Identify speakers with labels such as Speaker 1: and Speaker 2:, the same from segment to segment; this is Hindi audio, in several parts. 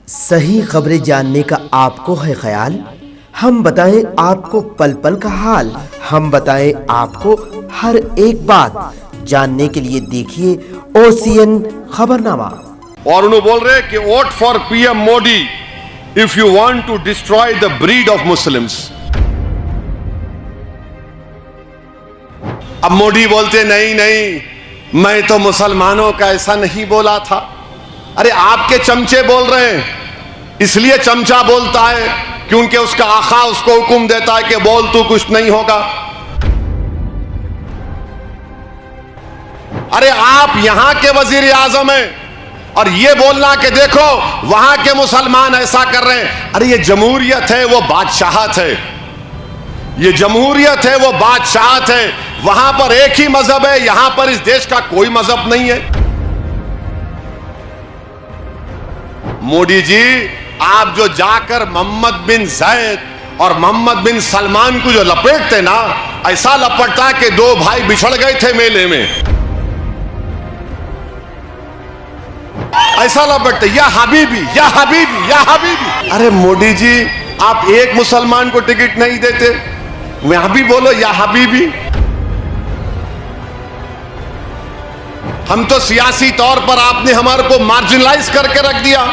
Speaker 1: सही खबरें जानने का आपको है ख्याल? हम बताएं आपको पल पल का हाल। हम बताएं आपको हर एक बात। जानने के लिए देखिए OCN खबरनामा।
Speaker 2: और उन्होंने बोल रहे कि vote for PM Modi if you want to destroy the breed of Muslims. अब मोदी बोलते नहीं नहीं, मैं तो मुसलमानों का ऐसा नहीं बोला था। अरे आपके चमचे बोल रहे हैं, इसलिए चमचा बोलता है क्योंकि उसका आका उसको हुक्म देता है कि बोल तू, कुछ नहीं होगा। अरे आप यहां के वजीर आजम हैं और ये बोलना कि देखो वहां के मुसलमान ऐसा कर रहे हैं। अरे ये जमहूरियत है, वो बादशाहत है। ये जमहूरियत है, वो बादशाहत है। वहां पर एक ही मजहब है, यहां पर इस देश का कोई मजहब नहीं है। मोदी जी, आप जो जाकर मोहम्मद बिन जायद और मोहम्मद बिन सलमान को जो लपेटते ना, ऐसा लपटता कि दो भाई बिछड़ गए थे मेले में। ऐसा लपटते, या हबीबी या हबीबी या हबीबी। अरे मोदी जी, आप एक मुसलमान को टिकट नहीं देते, वहां भी बोलो या हबीबी। हम तो सियासी तौर पर आपने हमारे को मार्जिनलाइज करके रख दिया।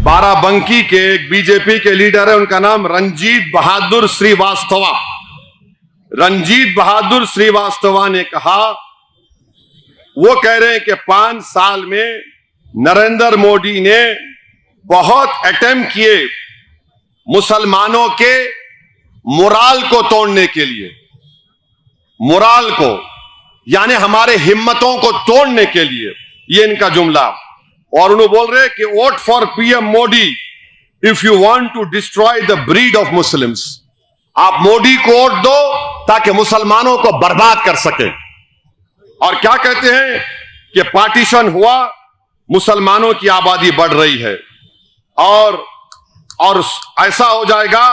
Speaker 2: बाराबंकी के एक बीजेपी के लीडर है, उनका नाम रंजीत बहादुर श्रीवास्तवा। रंजीत बहादुर श्रीवास्तवा ने कहा, वो कह रहे हैं कि 5 साल में नरेंद्र मोदी ने बहुत अटेम्प्ट किए मुसलमानों के मोराल को तोड़ने के लिए। मोराल को यानी हमारे हिम्मतों को तोड़ने के लिए, ये इनका जुमला। और उन्होंने बोल रहे कि vote for PM Modi if you want to destroy the breed of Muslims. आप मोदी को वोट दो ताकि मुसलमानों को बर्बाद कर सके। और क्या कहते हैं कि पार्टीशन हुआ, मुसलमानों की आबादी बढ़ रही है और ऐसा हो जाएगा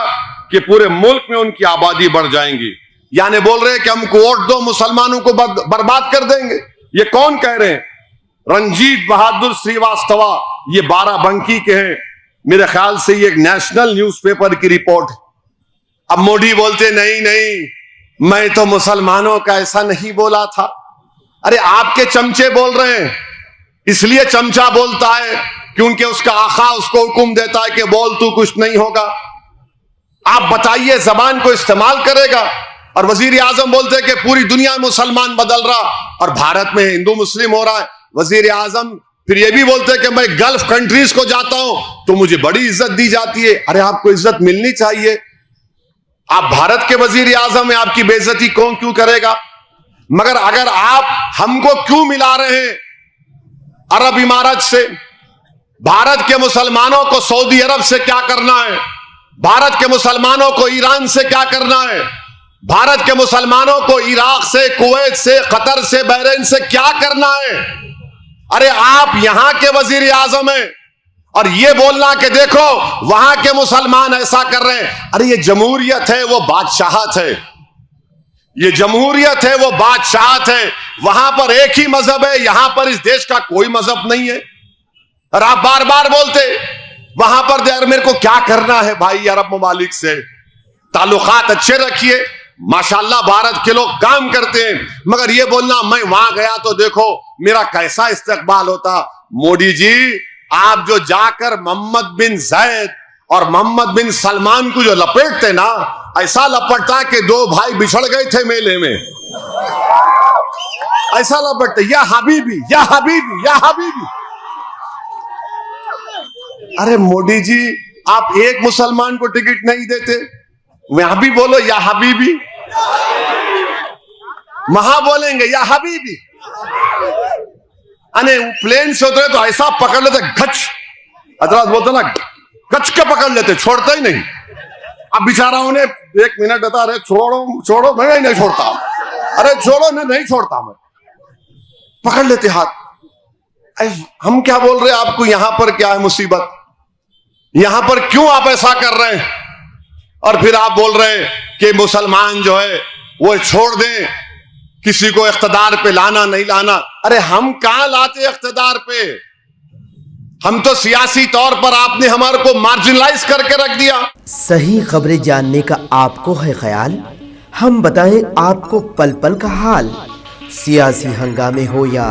Speaker 2: कि पूरे मुल्क में उनकी आबादी बढ़ जाएंगी। यानी बोल रहे हैं कि हमको वोट दो, मुसलमानों को बर्बाद कर देंगे। ये कौन कह रहे हैं? रंजीत बहादुर श्रीवास्तवा, ये बाराबंकी के हैं। मेरे ख्याल से ये एक नेशनल न्यूज़पेपर की रिपोर्ट है। अब मोदी बोलते नहीं नहीं, मैं तो मुसलमानों का ऐसा नहीं बोला था। अरे आपके चमचे बोल रहे हैं, इसलिए चमचा बोलता है क्योंकि उसका आका उसको हुक्म देता है कि बोल तू, कुछ नहीं होगा। आप बताइए, जबान को इस्तेमाल करेगा। और वजीर आजम बोलते हैं कि पूरी दुनिया में मुसलमान बदल रहा और भारत में हिंदू मुस्लिम हो रहा है। वजीर आजम फिर ये भी बोलते हैं कि मैं गल्फ कंट्रीज को जाता हूं तो मुझे बड़ी इज्जत दी जाती है। अरे आपको इज्जत मिलनी चाहिए। आप भारत के वजीर आजम हैं, आपकी बेइज्जती कौन क्यों करेगा? मगर अगर आप हमको क्यों मिला रहे हैं अरब इमारत से? भारत के मुसलमानों को सऊदी अरब से क्या करना है? भारत के मुसलमानों को ईरान से क्या करना है? भारत के मुसलमानों को इराक से, कुवैत से, कतर से, बहरीन से क्या करना है? अरे आप यहां के वजीर आजम हैं और ये बोलना कि देखो वहां के मुसलमान ऐसा कर रहे हैं। अरे ये जमहूरियत है, वो बादशाहत है। ये जमहूरियत है, वो बादशाहत है। वहां पर एक ही मजहब है, यहां पर इस देश का कोई मजहब नहीं है। और आप बार बार बोलते वहां पर यार मेरे को क्या करना है भाई अरब ममालिक से? ताल्लुकात अच्छे रखिए, माशाल्लाह भारत के लोग काम करते हैं। मगर ये बोलना मैं वहां गया तो देखो मेरा कैसा इस्तकबाल होता। मोदी जी, आप जो जाकर मोहम्मद बिन जायद और मोहम्मद बिन सलमान को जो लपेटते ना, ऐसा लपटता कि दो भाई बिछड़ गए थे मेले में। ऐसा लपटते, या हबीबी या हबीबी या हबीबी। अरे मोदी जी, आप एक मुसलमान को टिकट नहीं देते, वहां भी बोलो या हबीबी। वहां बोलेंगे या हबीबी। अरे प्लेन से उतरे तो ऐसा पकड़ लेते, गच हजरात बोलते ना, गच के पकड़ लेते, छोड़ते ही नहीं। अब बेचारा उन्हें 1 मिनट देता, अरे छोड़ो छोड़ो, मैं नहीं छोड़ता। अरे छोड़ो, नहीं छोड़ता मैं, पकड़ लेते हाथ। हम क्या बोल रहे हैं आपको? यहां पर क्या है मुसीबत? यहां पर क्यों आप ऐसा कर रहे हैं? और फिर आप बोल रहे हैं कि मुसलमान जो है वो छोड़ दें किसी को इख्तिदार पे लाना नहीं लाना, अरे हम कहां लाते इख्तिदार पे? हम तो सियासी तौर पर आपने हमारे को मार्जिनलाइज करके रख दिया।
Speaker 1: सही खबरें जानने का आपको है ख्याल, हम बताएं आपको पल पल का हाल। सियासी हंगामे हो या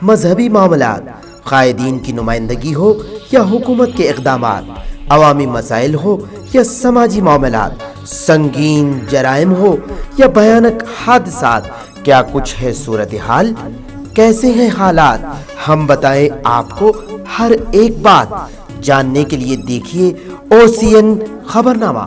Speaker 1: मजहबी मामलात, कायदीन की नुमाइंदगी हो या हुकूमत के इक़दामात, अवामी मसाइल हो या समाजी मामलात, संगीन जराइम हो या भयानक हादसात, क्या कुछ है सूरत हाल, कैसे हैं हालात, हम बताएं आपको हर एक बात। जानने के लिए देखिए OCN खबरनामा।